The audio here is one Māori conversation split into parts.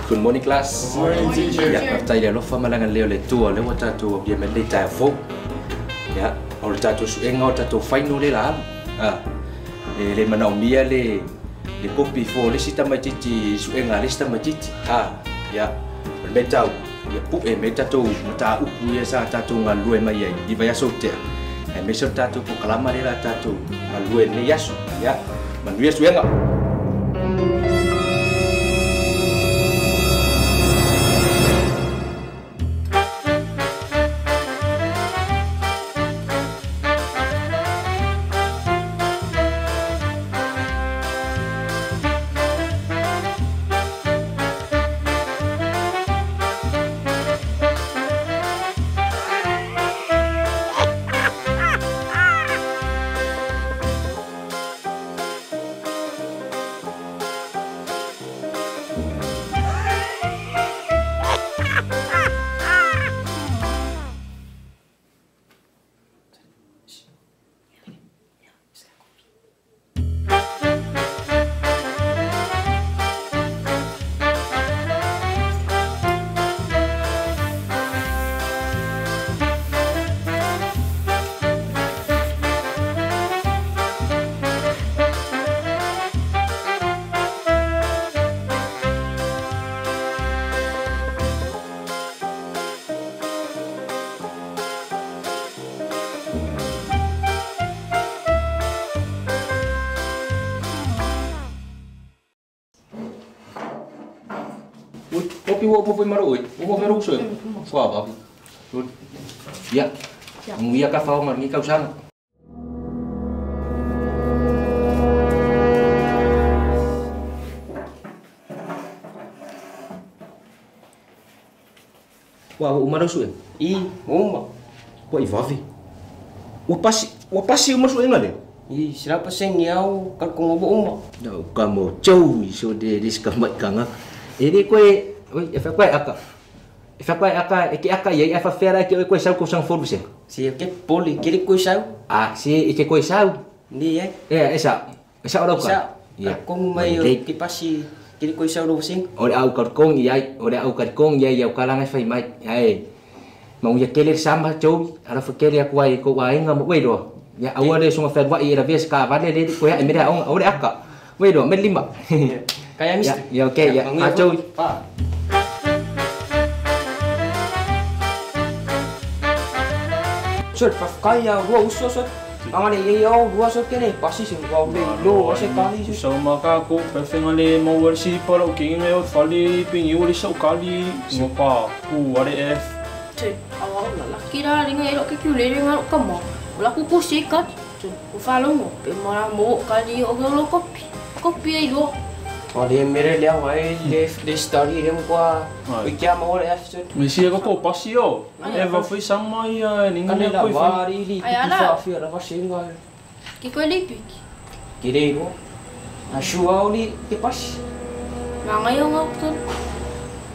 Good morning, class. Good morning, teacher. Ya, tay dia lo fa malangan leo le tua le wata tu dia men le tai fo. Ya, au ta tu su enga ta tu faino le la. Le mana mia le kopi fo le sita matiti su enga le sita matiti. Ya. Me tau. Ya pu me ta tu mata upu ya sa ta tu ngalue mai ai. Di baya sote. Me so ta tu ko kalama le la ta tu ngalue ne yasu. Ya. Manuia su enga. Kopi wo po maro oi. Wo maro so. Kwa ba. Ya. Nguia ka fa mar ngi ka usang. Wa wo maro so. Uma. Wa ivavi. Wa pasi uma so engale. Siapa sing niau kan ko ngobo uma. No, kamu jauh so de diskambat kanga. Ini kue Efa kue aka iki aka ya efa fera ki kue sau ko sang for bisen. Si ke poli kiri ko sau. Si iki kue sau. Ni Esa ora ka. Ya kong mai ki pasi kiri ko sau do sing. Ora au karkong ya ya kalang fai mai. Mau ya kelir sama chou ara fa kelir ko wai ngam we do. Ya awale sunga fer wa ira ves ka vale de ko ya mira ora aka. We do men lima. Kayak mis. Ya oke ya. Chou. Sir, kaya dua usos. Ang ani iyo dua so kene pasi sing wow le lo ase kali so maka ko perfeng ale mo versi palo king me fali ping yuli so kali ngopa ku are f Cek, awak lah kira dengan elok ke kule dengan kamu. Ulah ku pusikat. Cek, ku follow mo. Pemara mo kali ogolo kopi ai lo. Ada mere liang ai de story dem kwa. Ikya mo f so. mesi ko pasi yo eva foi sama ya ninguém Kanela foi vari li Ayala. fa ra singa. Que kau lipik. Kire ko. Ashua uli ke pas. Ngayon nga tu.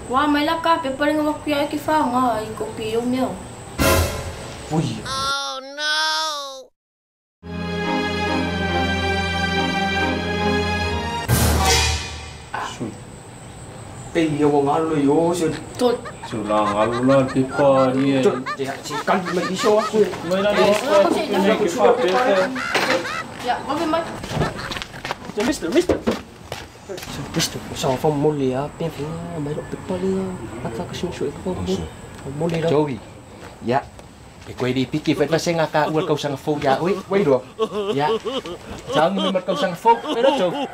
Wah, may laka pe paling awak kuya ki fa nga ai kopi yo mio. Ui. Yo mo ngalo yo so. Tot. sulang alula pipa ni Si kan mai iso aku. mai na ko ni ke fa pe Ya, mabe mai. Mister. Sao phong moli ya, pen fin mai lo pipali ya. Ata ka shu ko mo. Moli la. Joey. Ya. Kue di piki vet maseng aka ual kau sang fo ya. Wei do. Ya. Jangan memar kau sang fo. Pero Joey.